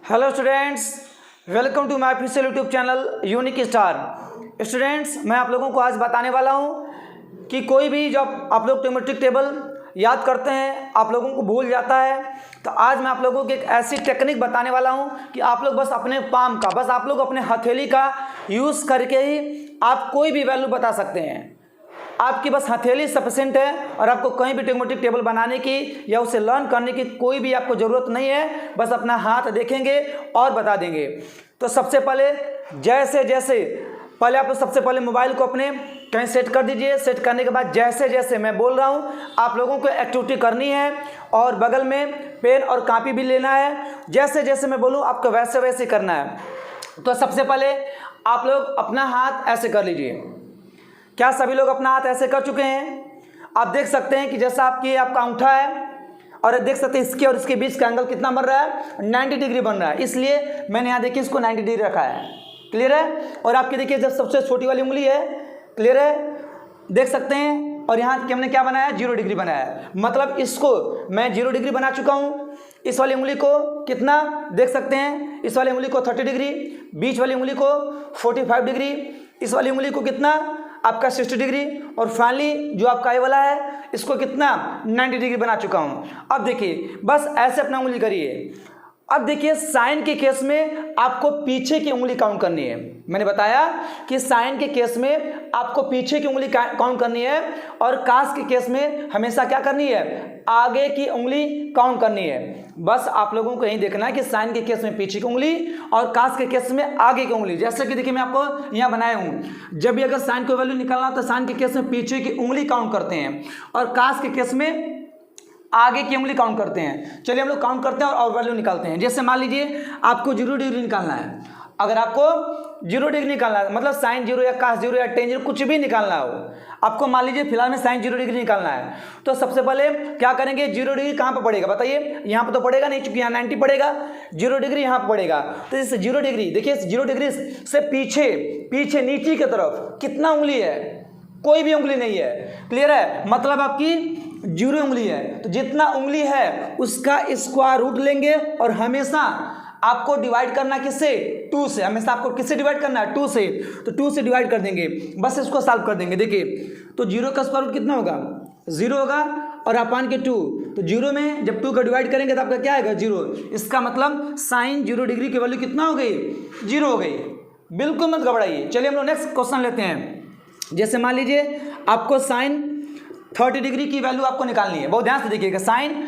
Hello students, welcome to my official YouTube channel unique star. Students, मैं आप लोगों को आज बताने वाला हूं कि कोई भी जब आप लोग ट्रिग्नोमेट्रिक टेबल याद करते हैं आप लोगों को भूल जाता है, तो आज मैं आप लोगों को एक ऐसी टेक्निक बताने वाला हूं कि आप लोग बस अपने पाम का, बस आप लोग अपने हथेली का यूज़ करके ही आप कोई भी वैल्यू बता सकते हैं। आपकी बस हथेली सफिशिएंट है और आपको कहीं भी ट्रिग्नोमेट्रिक टेबल बनाने की या उसे लर्न करने की कोई भी आपको ज़रूरत नहीं है। बस अपना हाथ देखेंगे और बता देंगे। तो सबसे पहले पहले आप सबसे पहले मोबाइल को अपने कहीं सेट कर दीजिए। सेट करने के बाद जैसे जैसे मैं बोल रहा हूँ आप लोगों को एक्टिविटी करनी है और बगल में पेन और कॉपी भी लेना है। जैसे जैसे मैं बोलूँ आपको वैसे वैसे करना है। तो सबसे पहले आप लोग अपना हाथ ऐसे कर लीजिए। क्या सभी लोग अपना हाथ ऐसे कर चुके हैं? आप देख सकते हैं कि जैसा आपका अंगूठा है और देख सकते हैं इसके और इसके बीच का एंगल कितना बन रहा है, 90 डिग्री बन रहा है। इसलिए मैंने यहाँ देखिए इसको 90 डिग्री रखा है। क्लियर है? और आपकी देखिए जब सबसे छोटी वाली उंगली है, क्लियर है, देख सकते हैं। और यहाँ हमने क्या बनाया, 0 डिग्री बनाया है। मतलब इसको मैं 0 डिग्री बना चुका हूँ। इस वाली उंगली को कितना देख सकते हैं, इस वाली उंगली को 30 डिग्री, बीच वाली उंगली को 45 डिग्री, इस वाली उंगली को कितना आपका 60 डिग्री, और फाइनली जो आपका ये वाला है इसको कितना 90 डिग्री बना चुका हूँ। अब देखिए बस ऐसे अपना उंगली करिए। अब देखिए साइन के केस में आपको पीछे की उंगली काउंट करनी है। मैंने बताया कि साइन के केस में आपको पीछे की उंगली काउंट करनी है और कास के केस में हमेशा क्या करनी है, आगे की उंगली काउंट करनी है। बस आप लोगों को यही देखना है कि साइन के केस में पीछे की उंगली और कास के केस में आगे की उंगली। जैसे कि देखिए मैं आपको यहाँ बनाया हूँ, जब भी अगर साइन को वैल्यू निकालना तो साइन के केस में पीछे की उंगली काउंट करते हैं और कास के केस में आगे की उंगली काउंट करते हैं। चलिए हम लोग काउंट करते हैं और वैल्यू निकालते हैं। जैसे मान लीजिए आपको 0 डिग्री निकालना है। अगर आपको 0 डिग्री निकालना है मतलब साइन 0 या कास 0 या टेन 0 कुछ भी निकालना हो, आपको मान लीजिए फिलहाल में साइन 0 डिग्री निकालना है, तो सबसे पहले क्या करेंगे, 0 डिग्री कहाँ पर पड़ेगा बताइए? यहाँ पर तो पड़ेगा नहीं, चूंकि यहाँ 90 पड़ेगा, 0 डिग्री यहाँ पर पड़ेगा। तो इस 0 डिग्री देखिए, 0 डिग्री से पीछे नीचे की तरफ कितना उंगली है, कोई भी उंगली नहीं है। क्लियर है? मतलब आपकी 0 उंगली है। तो जितना उंगली है उसका स्क्वायर रूट लेंगे और हमेशा आपको डिवाइड करना किससे, 2 से। हमेशा आपको किससे डिवाइड करना है, 2 से। तो 2 से डिवाइड कर देंगे, बस इसको सॉल्व कर देंगे। देखिए तो 0 का स्क्वायर रूट कितना होगा, 0 होगा और अपान के 2। तो 0 में जब 2 का डिवाइड करेंगे तो आपका क्या आएगा, 0। इसका मतलब साइन 0 डिग्री की वैल्यू कितना हो गई, 0 हो गई। बिल्कुल मत घबराइए। चलिए हम लोग नेक्स्ट क्वेश्चन लेते हैं। जैसे मान लीजिए आपको साइन 30 डिग्री की वैल्यू आपको निकालनी है। बहुत ध्यान से देखिएगा, साइन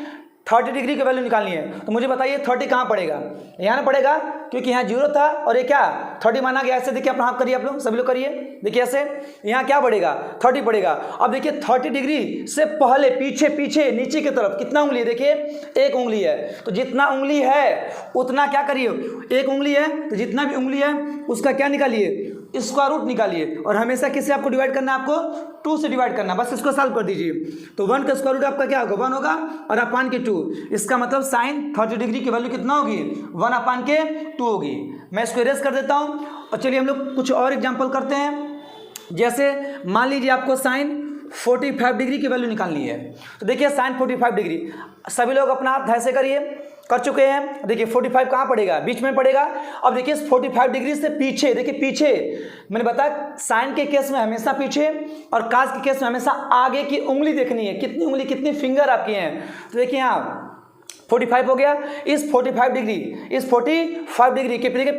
30 डिग्री की वैल्यू निकालनी है। तो मुझे बताइए 30 कहाँ पड़ेगा, यहाँ ना पड़ेगा, क्योंकि यहाँ 0 था और ये क्या 30 माना गया। ऐसे देखिए अपना हाथ करिए, आप लोग सभी लोग करिए। देखिए ऐसे यहाँ क्या पड़ेगा, 30 पड़ेगा। अब देखिए 30 डिग्री से पहले पीछे नीचे की तरफ कितना उंगली है, देखिए 1 उंगली है। तो जितना उंगली है उतना क्या करिए, 1 उंगली है तो जितना भी उंगली है उसका क्या निकालिए, स्क्वायर रूट निकालिए। और हमेशा किससे आपको डिवाइड करना है, आपको 2 से डिवाइड करना। बस इसको सॉल्व कर दीजिए। तो 1 का स्क्वायर रूट आपका क्या होगा, 1 होगा और अपान के 2। इसका मतलब साइन 30 डिग्री की वैल्यू कितना होगी, 1 अपान के 2 होगी। मैं इसको इरेज कर देता हूँ और चलिए हम लोग कुछ और एग्जाम्पल करते हैं। जैसे मान लीजिए आपको साइन 45 डिग्री की वैल्यू निकालनी है। तो देखिए साइन 45 डिग्री, सभी लोग अपना हाथ ऐसे करिए, कर चुके हैं। देखिए 45 कहाँ पड़ेगा, बीच में पड़ेगा। अब देखिए 45 डिग्री से पीछे, देखिए पीछे मैंने बताया साइन के केस में हमेशा पीछे और कास के केस में हमेशा आगे की उंगली देखनी है। कितनी उंगली, कितनी फिंगर आपकी हैं। तो देखिए यहाँ 45 हो गया। इस 45 डिग्री के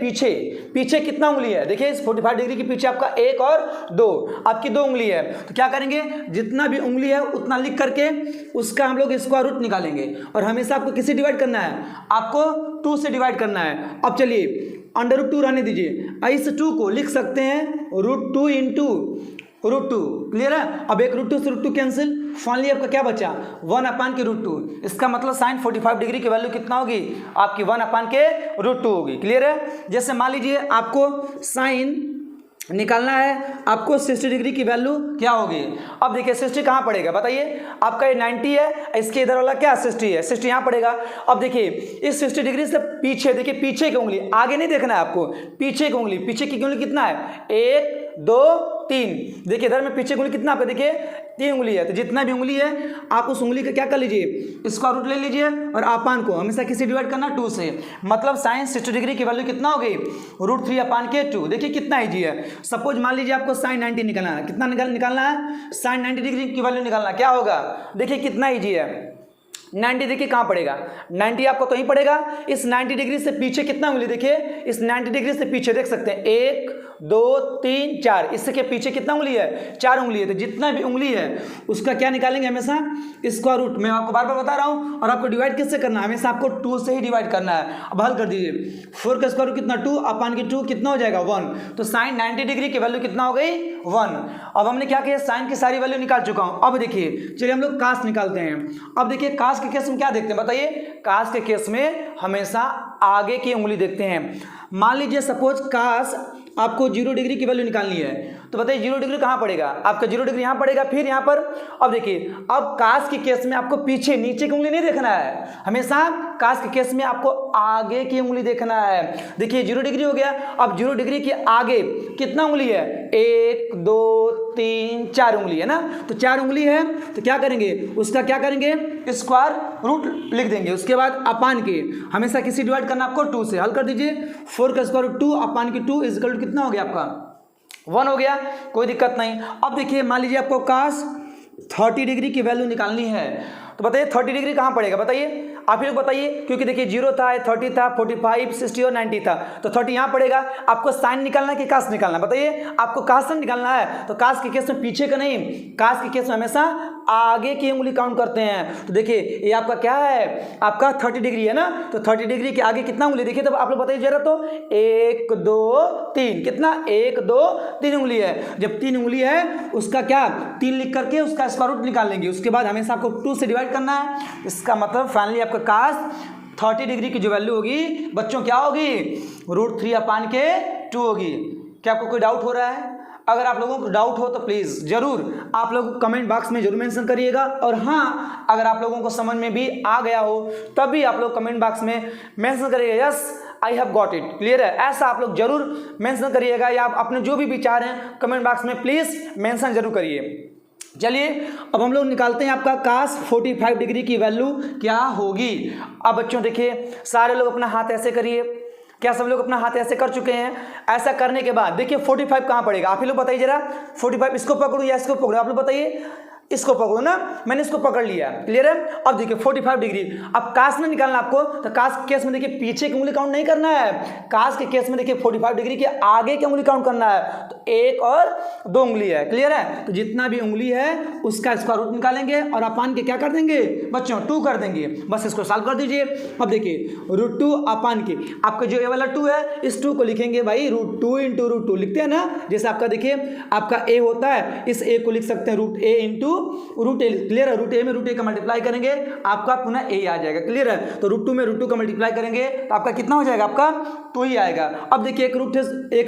पीछे कितना उंगली है, देखिए इस 45 डिग्री के पीछे आपका 1 और 2, आपकी 2 उंगली है। तो क्या करेंगे, जितना भी उंगली है उतना लिख करके उसका हम लोग स्क्वायर रूट निकालेंगे। और हमेशा आपको किससे डिवाइड करना है, आपको 2 से डिवाइड करना है। अब चलिए √2 रहने दीजिए। इस 2 को लिख सकते हैं √2 इंटू √2। क्लियर है? अब एक √2 से √2 कैंसिल, फाइनली आपका क्या बचा, 1 अपान के √2। इसका मतलब साइन 45 डिग्री की वैल्यू कितना होगी, आपकी 1 अपान के √2 होगी। क्लियर है? जैसे मान लीजिए आपको साइन निकालना है, आपको 60 डिग्री की वैल्यू क्या होगी। अब देखिए 60 कहाँ पड़ेगा बताइए, आपका ये 90 है, इसके इधर वाला क्या 60 है, 60 यहाँ पड़ेगा। अब देखिए इस 60 डिग्री से पीछे, देखिए पीछे की उंगली, आगे नहीं देखना है आपको, पीछे की उंगली, पीछे की उंगली कितना है, 1 2 3। देखिए इधर में पीछे उंगली कितना आपका, देखिए 3 उंगली है, तो जितना भी उंगली है आप उस उंगली का क्या कर लीजिए, स्क्वायर रूट ले लीजिए और अपान को हमेशा किसी डिवाइड करना 2 से। मतलब साइन 60 डिग्री की वैल्यू कितना हो गई, √3/2। देखिए कितना ईजी है। सपोज मान लीजिए आपको साइन 90 निकालना है, कितना निकालना है, साइन 90 डिग्री की वैल्यू निकालना, क्या होगा, देखिए कितना ईजी है। 90 देखिए कहाँ पड़ेगा, 90 आपको तो ही पड़ेगा। इस 90 डिग्री से पीछे कितना उंगली, देखिए इस 90 डिग्री से पीछे देख सकते हैं 1 2 3 4, इसके पीछे कितना उंगली है, 4 उंगली है। तो जितना भी उंगली है उसका क्या निकालेंगे, हमेशा स्क्वायर रूट। मैं आपको बार बार बता रहा हूँ। और आपको डिवाइड किससे करना है, हमेशा आपको 2 से ही डिवाइड करना है। अब हल कर दीजिए, 4 का स्क्वायर रूट कितना, 2/2 कितना हो जाएगा 1। तो साइन 90 डिग्री की वैल्यू कितना हो गई 1। अब हमने क्या किया, साइन की सारी वैल्यू निकाल चुका हूँ। अब देखिए चलिए हम लोग कास निकालते हैं। अब देखिए कास के केस में क्या देखते हैं बताइए, कास के केस में हमेशा आगे की उंगली देखते हैं। मान लीजिए सपोज कास आपको 0 डिग्री की वैल्यू निकालनी है, तो बताइए 0 डिग्री कहाँ पड़ेगा, आपका 0 डिग्री यहाँ पड़ेगा, फिर यहाँ पर। अब देखिए अब कास के केस में आपको पीछे नीचे की उंगली नहीं देखना है, हमेशा कास के केस में आपको आगे की उंगली देखना है। देखिए 0 डिग्री हो गया। अब 0 डिग्री के आगे कितना उंगली है, 1 2 3 4 उंगली है ना, तो 4 उंगली है। तो क्या करेंगे, उसका क्या करेंगे, स्क्वायर रूट लिख देंगे। उसके बाद अपान के हमेशा किसी डिवाइड करना आपको 2 से। हल कर दीजिए, 4 का स्क्वायर रूट 2/2 इक्वल टू कितना हो गया आपका 1 हो गया, कोई दिक्कत नहीं। अब देखिए मान लीजिए आपको कास 30 डिग्री की वैल्यू निकालनी है, तो बताइए 30 डिग्री कहाँ पड़ेगा, बताइए आप ही लोग बताइए। क्योंकि देखिए 0 था, 30 था, 45 60 और 90 था, तो 30 यहाँ पड़ेगा। आपको साइन निकालना है कि कास निकालना, बताइए। आपको कास से निकालना है, तो कास के केस में पीछे का नहीं, कास के केस में हमेशा आगे की उंगली काउंट करते हैं। तो देखिए ये आपका क्या है, आपका 30 डिग्री है ना, तो 30 डिग्री के आगे कितना उंगली, देखिए तो आप लोग बताइए जरा, तो 1 2 3 कितना, 1 2 3 उंगली है। जब 3 उंगली है उसका क्या 3 लिख करके उसका स्क्वायर रूट निकाल लेंगे। उसके बाद हमेशा आपको 2 से डिवाइड करना है। इसका मतलब फाइनली आपका कास 30 डिग्री की जो वैल्यू होगी बच्चों क्या होगी, √3/2 होगी। क्या आपको कोई डाउट हो रहा है? अगर आप लोगों को डाउट हो तो प्लीज़ ज़रूर आप लोग कमेंट बॉक्स में जरूर मेंशन करिएगा। और हाँ, अगर आप लोगों को समझ में भी आ गया हो तब भी आप लोग कमेंट बॉक्स में मेंशन करिएगा, yes I have got it, clear है, ऐसा आप लोग जरूर मेंशन करिएगा। या आप अपने जो भी विचार हैं कमेंट बॉक्स में प्लीज़ मेंशन जरूर करिए। चलिए अब हम लोग निकालते हैं आपका कास 45 डिग्री की वैल्यू क्या होगी। अब बच्चों देखिए सारे लोग अपना हाथ ऐसे करिए, क्या सब लोग अपना हाथ ऐसे कर चुके हैं? ऐसा करने के बाद देखिए 45 कहाँ पड़ेगा, आप ही लोग बताइए जरा। 45 इसको पकड़ो या इसको पकड़ो, आप लोग बताइए। इसको पकड़ो ना, मैंने इसको पकड़ लिया, क्लियर है। अब देखिए 45 डिग्री। अब कास में निकालना आपको, तो कास के केस में देखिए पीछे की उंगली काउंट नहीं करना है। कास के केस में देखिए 45 डिग्री के आगे की उंगली काउंट करना है, तो 1 और 2 उंगली है, क्लियर है। तो जितना भी उंगली है उसका स्क्वायर रूट निकालेंगे और अपान के क्या कर देंगे बच्चों 2 कर देंगे। बस इसको सॉल्व कर दीजिए। अब देखिए √2 अपान के, आपका जो ये वाला 2 है इस 2 को लिखेंगे भाई √2 × √2 लिखते हैं ना। जैसे आपका देखिए आपका a होता है, इस a को लिख सकते हैं √a × √a, क्लियर है। √a में √a का मल्टीप्लाई करेंगे आपका पुनः a आ जाएगा, क्लियर है। तो √2 में √2 का मल्टीप्लाई करेंगे तो आपका कितना हो जाएगा, आपका 2 ही आएगा। अब देखिए एक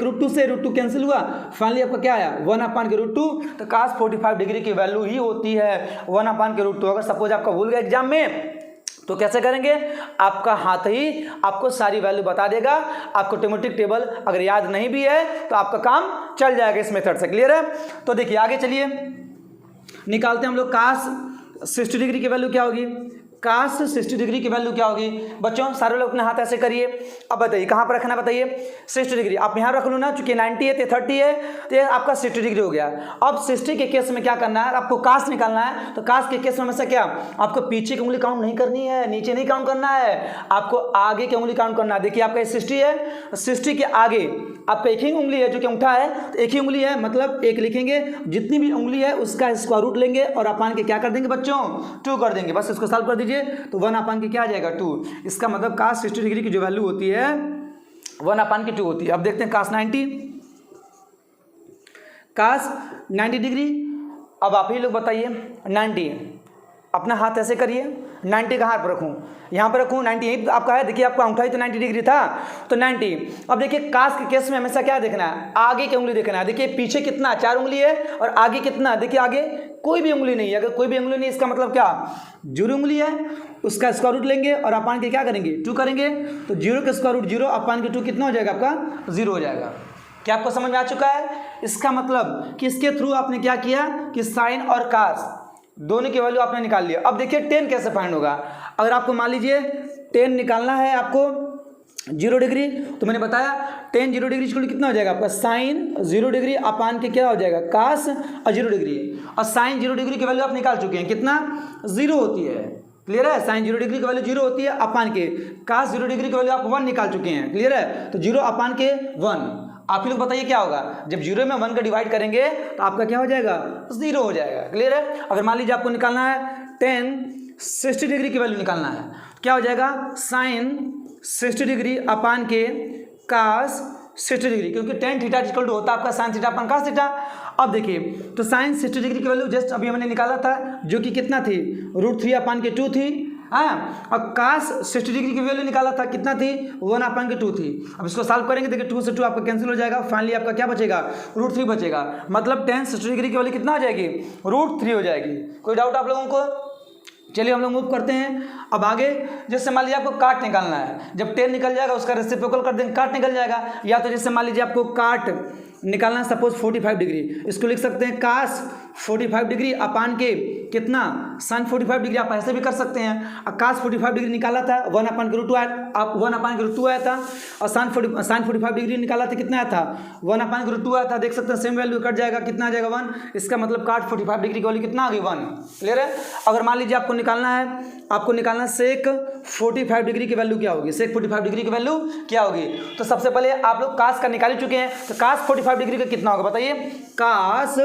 √2 से √2 कैंसिल हुआ, फाइनली आपका क्या आया 1/√2। तो कास 45 डिग्री की वैल्यू ही होती है 1/√2। अगर सपोज आपका भूल गया एग्जाम में तो कैसे करेंगे, आपका हाथ ही आपको सारी वैल्यू बता देगा। आपको ट्रिग्नोमेट्रिक टेबल अगर याद नहीं भी है तो आपका काम चल जाएगा इस मेथड से, क्लियर है। तो देखिए आगे चलिए निकालते हैं हम लोग कास 60 डिग्री की वैल्यू क्या होगी। कास 60 डिग्री की वैल्यू क्या होगी बच्चों, सारे लोग अपने हाथ ऐसे करिए। अब बताइए कहाँ पर रखना है, बताइए 60 डिग्री आप यहाँ रख लो ना, चूंकि 90 है तो 30 है तो आपका 60 डिग्री हो गया। अब 60 के केस में क्या करना है, आपको कास निकालना है। तो कास के केस में हमेशा क्या, आपको पीछे की उंगली काउंट नहीं करनी है, नीचे नहीं काउंट करना है, आपको आगे की उंगली काउंट करना है। देखिए आपका 60 है, 60 के आगे आपका एक ही उंगली है जो कि अंगूठा है, तो एक ही उंगली है मतलब 1 लिखेंगे। जितनी भी उंगली है उसका स्क्वायर रूट लेंगे और अपान के क्या कर देंगे बच्चों 2 कर देंगे। बस इसको सॉल्व कर दीजिए तो 1/के क्या आ जाएगा 2। इसका मतलब कास 60 डिग्री की जो वैल्यू होती है 1/2 होती है। अब देखते हैं कास 90 डिग्री। अब आप ही लोग बताइए 90, अपना हाथ ऐसे करिए, 90 कहाँ पर रखूँ, यहाँ पर रखूँ, 90 यही आपका है। देखिए आपका अंगूठा ही तो 90 डिग्री था, तो 90। अब देखिए कास के केस में हमेशा क्या देखना है, आगे की उंगली देखना है। देखिए पीछे कितना 4 उंगली है और आगे कितना, देखिए आगे कोई भी उंगली नहीं है। अगर कोई भी उंगली नहीं इसका मतलब क्या 0 उंगली है, उसका स्क्वायर रूट लेंगे और अपान के क्या करेंगे 2 करेंगे। तो 0 का स्क्वायर रूट 0, अपान के 2 कितना हो जाएगा आपका 0 हो जाएगा। क्या आपको समझ में आ चुका है? इसका मतलब कि इसके थ्रू आपने क्या किया कि साइन और कास दोनों की वैल्यू आपने निकाल लिया। अब देखिए टेन कैसे फाइंड होगा। अगर आपको मान लीजिए टेन निकालना है आपको 0 डिग्री, तो मैंने बताया टेन 0 डिग्री इक्वल कितना हो जाएगा आपका साइन 0 डिग्री अपान के क्या हो जाएगा कास और 0 डिग्री। और साइन 0 डिग्री की वैल्यू आप निकाल चुके हैं, कितना 0 होती है। क्लियर है, साइन 0 डिग्री की वैल्यू 0 होती है अपान के कास 0 डिग्री की वैल्यू आप 1 निकाल चुके हैं। क्लियर है, तो 0 अपान के 1। आप ही लोग बताइए क्या होगा, जब 0 में 1 का डिवाइड करेंगे तो आपका क्या हो जाएगा 0 हो जाएगा। क्लियर है, अगर मान लीजिए आपको निकालना है टेन 60 डिग्री की वैल्यू निकालना है, क्या हो जाएगा साइन 60 डिग्री अपान के कास 60 डिग्री, क्योंकि टेन थीटा इक्वल टू होता है आपका sine theta upon cos theta. अब देखिए तो साइन 60 डिग्री की वैल्यू जस्ट अभी हमने निकाला था जो कि कितना थी √3 अपान के 2 थी। हाँ, और कास 60 डिग्री की वैल्यू निकाला था कितना थी 1 अपान के 2 थी। अब इसको सॉल्व करेंगे देखिए 2 से 2 आपका कैंसिल हो जाएगा, फाइनली आपका क्या बचेगा √3 बचेगा। मतलब टेन 60 डिग्री की वैल्यू कितना हो जाएगी √3 हो जाएगी। कोई डाउट आप लोगों को? चलिए हम लोग मूव करते हैं अब आगे। जैसे मान लीजिए आपको काट निकालना है, जब टेन निकल जाएगा उसका रेसिप्रोकल कर देंगे काट निकल जाएगा। या तो जैसे मान लीजिए आपको काट निकालना है सपोज 45 डिग्री, इसको लिख सकते हैं कास 45 डिग्री अपान के कितना साइन 45 डिग्री, आप ऐसे भी कर सकते हैं। कास 45 डिग्री निकाला था 1 अपान के √2 आप 1 अपान के √2 आया था, और साइन 45 डिग्री निकाला था कितना आया था 1 अपान के √2 आया था। देख सकते हैं सेम वैल्यू कट जाएगा, कितना आ जाएगा 1। इसका मतलब काट 45 डिग्री की वैल्यू कितना आ गई 1। क्लियर है, अगर मान लीजिए आपको निकालना है सेक 45 डिग्री की वैल्यू क्या होगी, सेक 45 डिग्री की वैल्यू क्या होगी। तो सबसे पहले आप लोग कास का निकाल ही चुके हैं, तो कास 45 डिग्री का कितना होगा बताइए। कास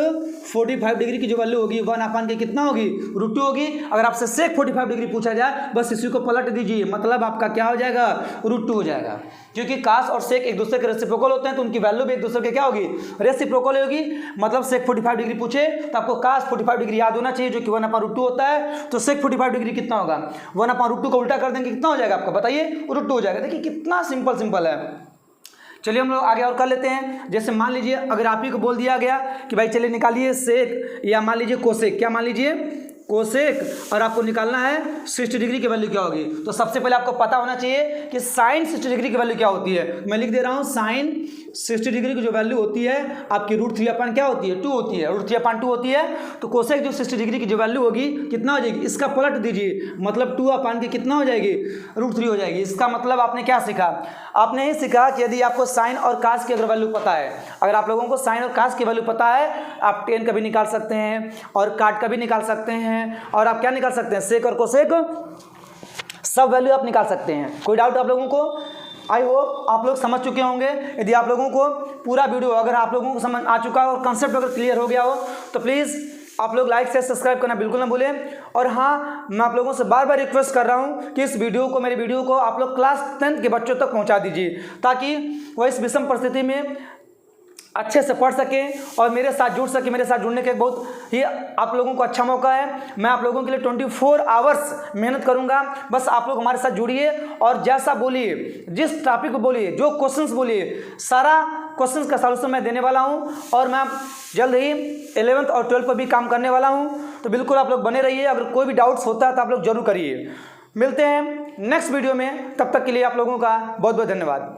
45 डिग्री की जो वैल्यू होगी 1 अपान के कितना होगी √2 होगी। अगर आपसे सेक 45 डिग्री पूछा जाए बस इसी को पलट दीजिए, मतलब आपका क्या हो जाएगा √2 हो जाएगा। क्योंकि कास और सेक एक दूसरे के रेसिप्रोकल होते हैं तो उनकी वैल्यू भी एक दूसरे के क्या होगी रेसिप्रोकल होगी। मतलब सेक 45 डिग्री पूछे तो आपको कास 45 डिग्री याद होना चाहिए जो कि 1 अपान √2 होता है। तो सेक 45 डिग्री कितना होगा 1 अपान √2 को उल्टा कर देंगे कितना हो जाएगा आपका बताइए √2 हो जाएगा। देखिए कितना सिंपल है। चलिए हम लोग आगे और कर लेते हैं। जैसे मान लीजिए अगर आप ही को बोल दिया गया कि भाई चलिए निकालिए सेक या मान लीजिए कोसेक, क्या मान लीजिए कोसेक, और आपको निकालना है 60 डिग्री की वैल्यू क्या होगी। तो सबसे पहले आपको पता होना चाहिए कि साइन 60 डिग्री की वैल्यू क्या होती है। मैं लिख दे रहा हूँ साइन 60 डिग्री की जो वैल्यू होती है आपकी √3 अपान क्या होती है 2 होती है, √3 अपान 2 होती है। तो कोसेक जो 60 डिग्री की जो वैल्यू होगी कितना हो जाएगी, इसका पलट दीजिए, मतलब 2 अपान के कितना हो जाएगी √3 हो जाएगी। इसका मतलब आपने क्या सीखा, आपने ये सीखा कि यदि आपको साइन और कास की अगर वैल्यू पता है, अगर आप लोगों को साइन और कास की वैल्यू पता है आप टेन का भी निकाल सकते हैं और काट का भी निकाल सकते हैं, और आप क्या निकाल सकते हैं सेक और कोसेक सब वैल्यू आप निकाल सकते हैं। कोई डाउट आप लोगों को? आई होप आप लोग समझ चुके होंगे। यदि आप लोगों को पूरा वीडियो अगर आप लोगों को समझ आ चुका हो और कंसेप्ट अगर क्लियर हो गया हो तो प्लीज़ आप लोग लाइक से सब्सक्राइब करना बिल्कुल ना भूलें। और हाँ, मैं आप लोगों से बार बार रिक्वेस्ट कर रहा हूँ कि इस मेरे वीडियो को आप लोग क्लास 10 के बच्चों तक पहुँचा दीजिए, ताकि वह इस विषम परिस्थिति में अच्छे से पढ़ सकें और मेरे साथ जुड़ सके। मेरे साथ जुड़ने के बहुत ही आप लोगों को अच्छा मौका है। मैं आप लोगों के लिए 24 आवर्स मेहनत करूंगा। बस आप लोग हमारे साथ जुड़िए और जैसा बोलिए, जिस टॉपिक को बोलिए, जो क्वेश्चंस बोलिए, सारा क्वेश्चंस का सॉल्यूशन मैं देने वाला हूं। और मैं जल्द ही 11th और 12th पर भी काम करने वाला हूं। तो बिल्कुल आप लोग बने रहिए। अगर कोई भी डाउट्स होता है तो आप लोग जरूर करिए। मिलते हैं नेक्स्ट वीडियो में, तब तक के लिए आप लोगों का बहुत बहुत धन्यवाद।